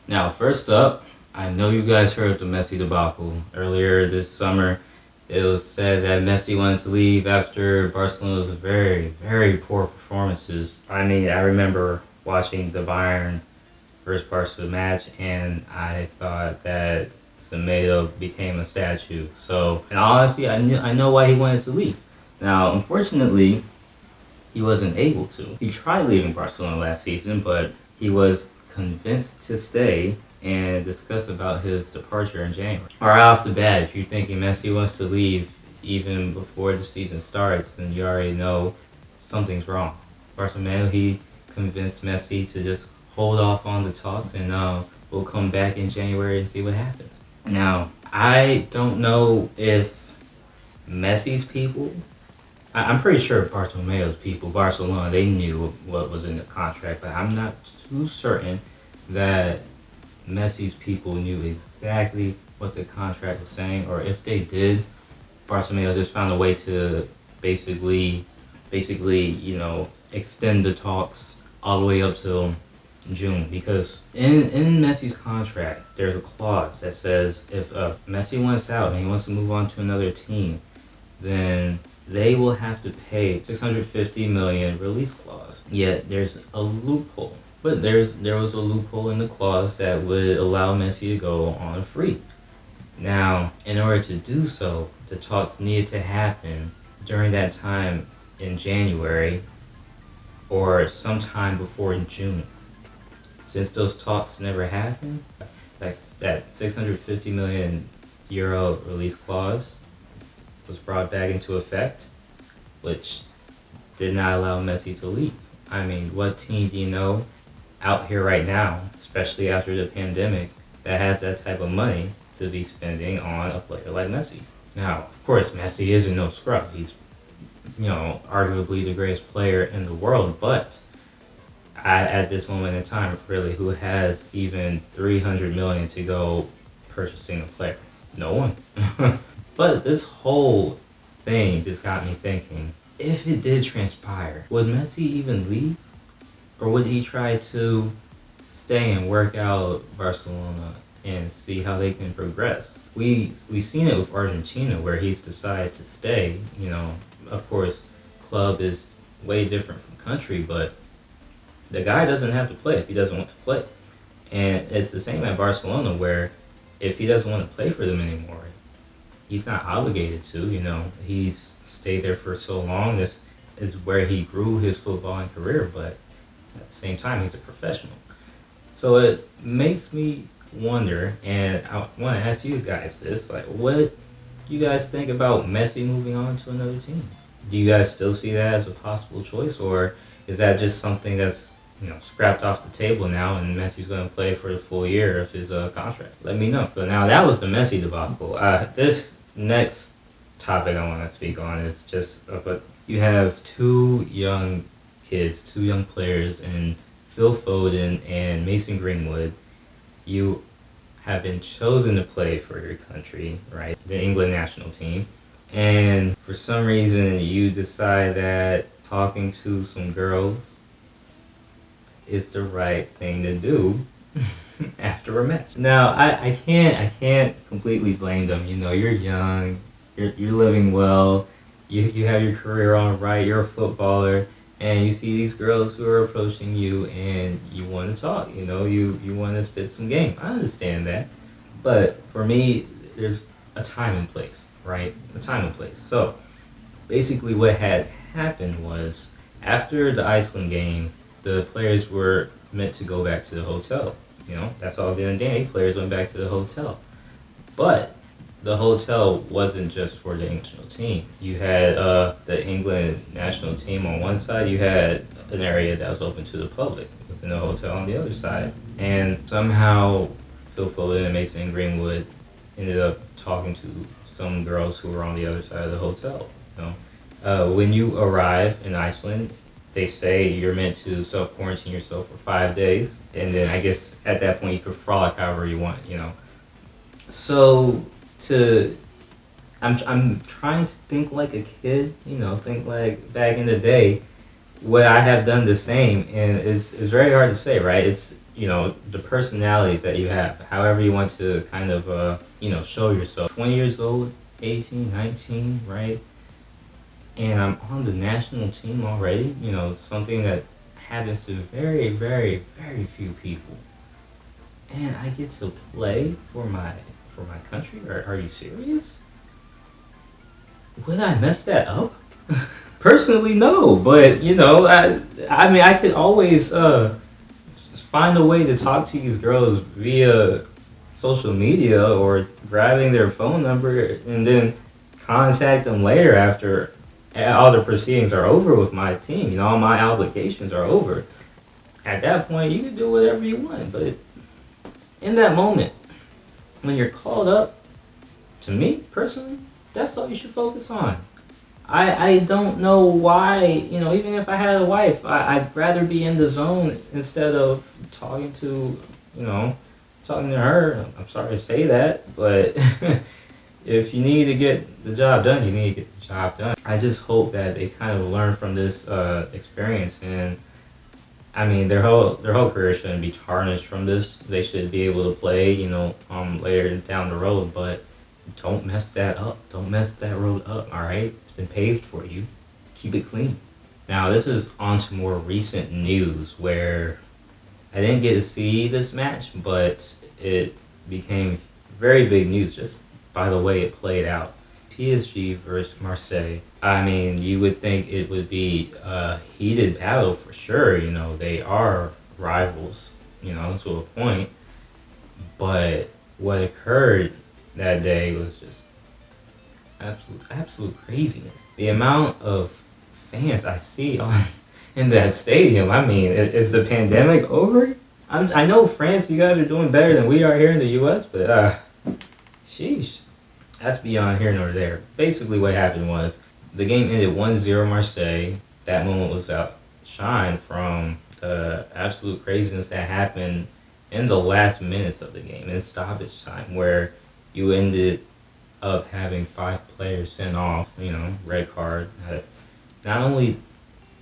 Now, first up, I know you guys heard the Messi debacle. Earlier this summer, it was said that Messi wanted to leave after Barcelona's very poor performances. I mean, I remember watching the Bayern versus Barca match, and I thought that Semedo became a statue. So, and honestly, I know why he wanted to leave. Now, unfortunately, he wasn't able to. He tried leaving Barcelona last season, but he was convinced to stay and discuss about his departure in January. Right off the bat, if you're thinking Messi wants to leave even before the season starts, then you already know something's wrong. Barcelona, he convinced Messi to just hold off on the talks and we'll come back in January and see what happens. Now, I don't know if Messi's people, I'm pretty sure Bartomeo's people, Barcelona, they knew what was in the contract, but I'm not too certain that Messi's people knew exactly what the contract was saying, or if they did, Bartomeu just found a way to basically, extend the talks all the way up till June. Because in Messi's contract, there's a clause that says if Messi wants out and he wants to move on to another team, then they will have to pay 650 million release clause. Yet there's a loophole. But there was a loophole in the clause that would allow Messi to go on free. Now, in order to do so, the talks needed to happen during that time in January or sometime before June. Since those talks never happened, that 650 million euro release clause was brought back into effect, which did not allow Messi to leave. I mean, what team do you know out here right now, especially after the pandemic, that has that type of money to be spending on a player like Messi? Now, of course, Messi isn't no scrub. He's, arguably the greatest player in the world, but at this moment in time, really, who has even 300 million to go purchasing a player? No one. But this whole thing just got me thinking, if it did transpire, would Messi even leave? Or would he try to stay and work out Barcelona and see how they can progress? We've seen it with Argentina where he's decided to stay. Of course, club is way different from country, but the guy doesn't have to play if he doesn't want to play. And it's the same at Barcelona where if he doesn't want to play for them anymore, he's not obligated to. He's stayed there for so long. This is where he grew his footballing career, but at the same time, he's a professional. So it makes me wonder, and I want to ask you guys this, what do you guys think about Messi moving on to another team? Do you guys still see that as a possible choice, or is that just something that's scrapped off the table now and Messi's going to play for the full year of his contract? Let me know. So now that was the Messi debacle. This next topic I want to speak on is just, but you have two young players in Phil Foden and Mason Greenwood. You have been chosen to play for your country, right? The England national team. And for some reason, you decide that talking to some girls is the right thing to do after a match. Now, I can't completely blame them. You're young, you're living well, you have your career on right, you're a footballer, and you see these girls who are approaching you and you want to talk, you want to spit some game. I understand that. But for me, there's a time and place, right? A time and place. So basically what had happened was after the Iceland game, the players were meant to go back to the hotel. That's all good and dandy. Players went back to the hotel. But the hotel wasn't just for the national team. You had the England national team on one side. You had an area that was open to the public within the hotel on the other side. And somehow Phil Foden and Mason Greenwood ended up talking to some girls who were on the other side of the hotel. When you arrive in Iceland, they say you're meant to self-quarantine yourself for 5 days. And then I guess at that point you could frolic however you want, So I'm trying to think like a kid, think like back in the day, would I have done the same? And it's very hard to say, right? the personalities that you have, however you want to kind of, show yourself. 20 years old, 18, 19, right? And I'm on the national team already, something that happens to very, very, very few people. And I get to play for my country? Are you serious? Would I mess that up? Personally, no. But I mean, I could always find a way to talk to these girls via social media or grabbing their phone number and then contact them later after all the proceedings are over with my team. All my obligations are over. At that point, you can do whatever you want. But in that moment, when you're called up, to me personally, that's all you should focus on. I don't know why, even if I had a wife, I'd rather be in the zone instead of you know, talking to her. I'm sorry to say that, but if you need to get the job done, you need to get the job done. I just hope that they kind of learn from this experience, and I mean, their whole career shouldn't be tarnished from this. They should be able to play, later down the road, but don't mess that up. Don't mess that road up, all right? It's been paved for you. Keep it clean. Now, this is on to more recent news where I didn't get to see this match, but it became very big news just by the way it played out. PSG versus Marseille. I mean, you would think it would be a heated battle for sure. They are rivals, to a point. But what occurred that day was just absolute craziness. The amount of fans I see on in that stadium. I mean, is the pandemic over? I know France, you guys are doing better than we are here in the U.S., but sheesh, that's beyond here nor there. Basically, what happened was the game ended 1-0 Marseille. That moment was outshine from the absolute craziness that happened in the last minutes of the game, in stoppage time, where you ended up having 5 players sent off, red card. Not only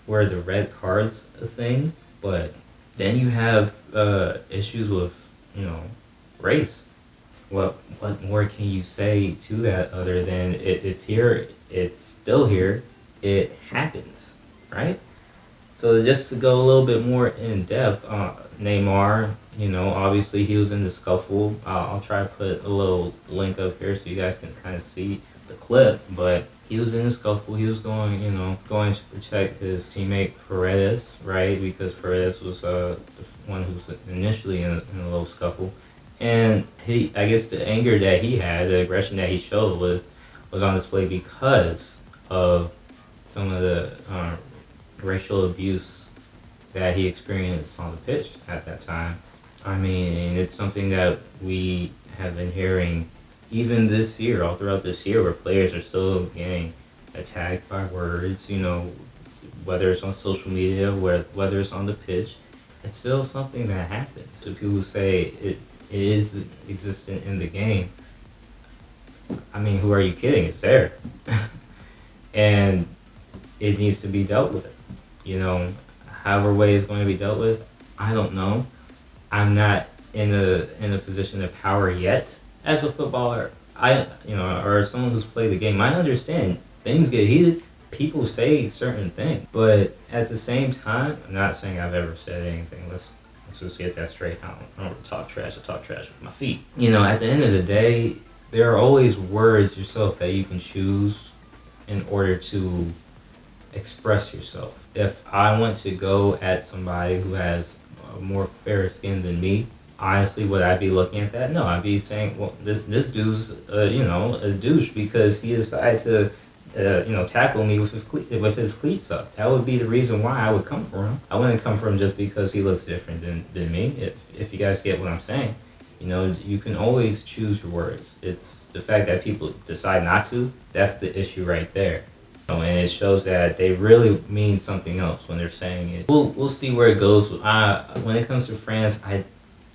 were the red cards a thing, but then you have issues with, race. What more can you say to that other than it's here, it's still here, it happens, right? So just to go a little bit more in depth, Neymar, obviously he was in the scuffle. I'll try to put a little link up here so you guys can kind of see the clip, but he was in the scuffle. He was going to protect his teammate Paredes, right? Because Paredes was the one who was initially in a little scuffle. And I guess the anger that he had, the aggression that he showed was on display because of some of the racial abuse that he experienced on the pitch at that time. I mean, it's something that we have been hearing even this year, all throughout this year, where players are still getting attacked by words, whether it's on social media, whether it's on the pitch. It's still something that happens. So people who say it is existent in the game, I mean, who are you kidding? It's there. And it needs to be dealt with. However way it's going to be dealt with, I don't know. I'm not in a position of power yet as a footballer. Or someone who's played the game. I understand things get heated. People say certain things, but at the same time, I'm not saying I've ever said anything. Let's just get that straight. I don't talk trash. I talk trash with my feet. At the end of the day, there are always words yourself that you can choose in order to express yourself. If I want to go at somebody who has more fair skin than me, honestly, would I be looking at that? No, I'd be saying, well, this dude's, a douche because he decided to, tackle me with his cleats up. That would be the reason why I would come for him. I wouldn't come for him just because he looks different than me. If you guys get what I'm saying, you can always choose your words. It's the fact that people decide not to. That's the issue right there. And it shows that they really mean something else when they're saying it. We'll see where it goes. When it comes to France, I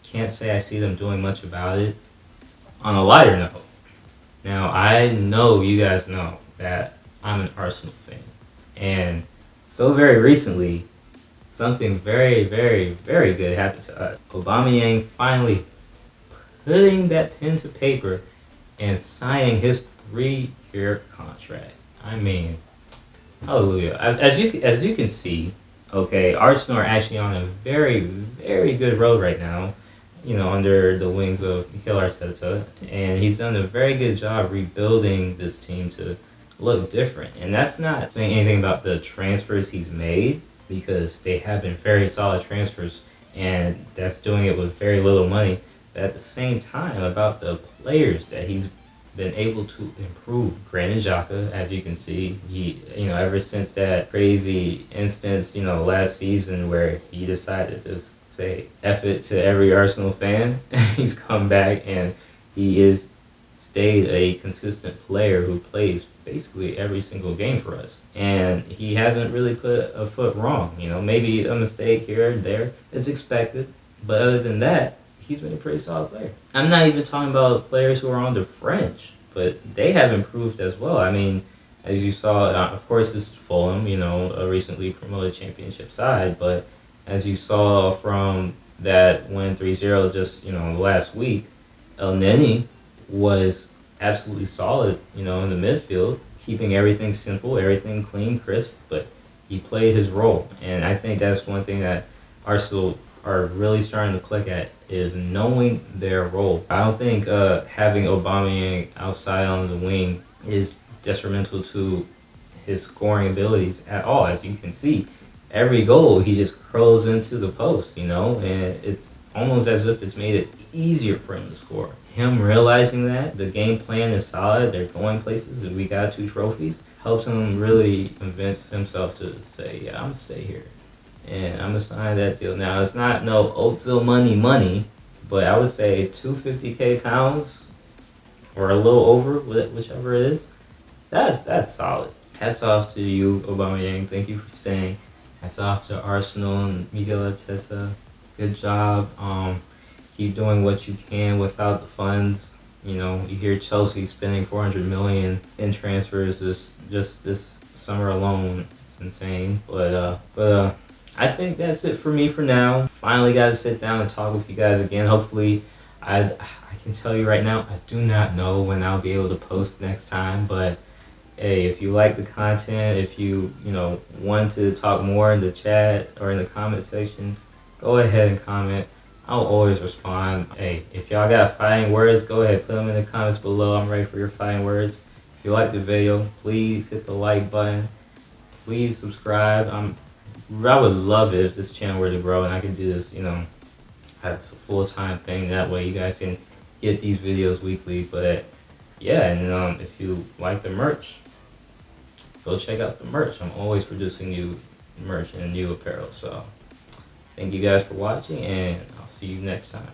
can't say I see them doing much about it. On a lighter note, now I know you guys know that I'm an Arsenal fan, and so very recently, something very, very, very good happened to us. Aubameyang finally putting that pen to paper and signing his 3-year contract. I mean, hallelujah. As you can see, okay, Arsenal are actually on a very, very good road right now. You know, under the wings of Mikel Arteta, and he's done a very good job rebuilding this team to look different. And that's not saying anything about the transfers he's made, because they have been very solid transfers, and that's doing it with very little money. But at the same time, about the players that he's been able to improve. Granit Xhaka, as you can see, he, you know, ever since that crazy instance, you know, last season where he decided to say F it to every Arsenal fan, he's come back and he is stayed a consistent player who plays basically every single game for us. And he hasn't really put a foot wrong. You know, maybe a mistake here and there is expected, but other than that, he's been a pretty solid player. I'm not even talking about players who are on the French, but they have improved as well. I mean, as you saw, of course, this is Fulham, you know, a recently promoted championship side, but as you saw from that win 3-0 just, you know, last week, El Neni was absolutely solid, you know, in the midfield, keeping everything simple, everything clean, crisp, but he played his role. And I think that's one thing that Arsenal are really starting to click at, is knowing their role. I don't think having Aubameyang outside on the wing is detrimental to his scoring abilities at all. As you can see, every goal he just curls into the post, you know, and it's almost as if it's made it easier for him to score. Him realizing that the game plan is solid, they're going places, and we got 2 trophies, helps him really convince himself to say, yeah, I'm gonna stay here. And I'm gonna sign that deal. Now, it's not no Ozil money, but I would say £250K or a little over, whichever it is. That's solid. Hats off to you, Aubameyang. Thank you for staying. Hats off to Arsenal and Mikel Arteta. Good job. Keep doing what you can without the funds. You know, you hear Chelsea spending 400 million in transfers this summer alone. It's insane. But I think that's it for me for now. Finally got to sit down and talk with you guys again. Hopefully, I can tell you right now, I do not know when I'll be able to post next time. But hey, if you like the content, if you know, want to talk more in the chat or in the comment section, go ahead and comment. I'll always respond. Hey, if y'all got fighting words, go ahead, put them in the comments below. I'm ready for your fighting words. If you like the video, please hit the like button. Please subscribe. I would love it if this channel were to grow and I could do this, you know, as a full-time thing. That way you guys can get these videos weekly. But yeah, and if you like the merch, go check out the merch. I'm always producing new merch and new apparel. So thank you guys for watching, and I'll see you next time.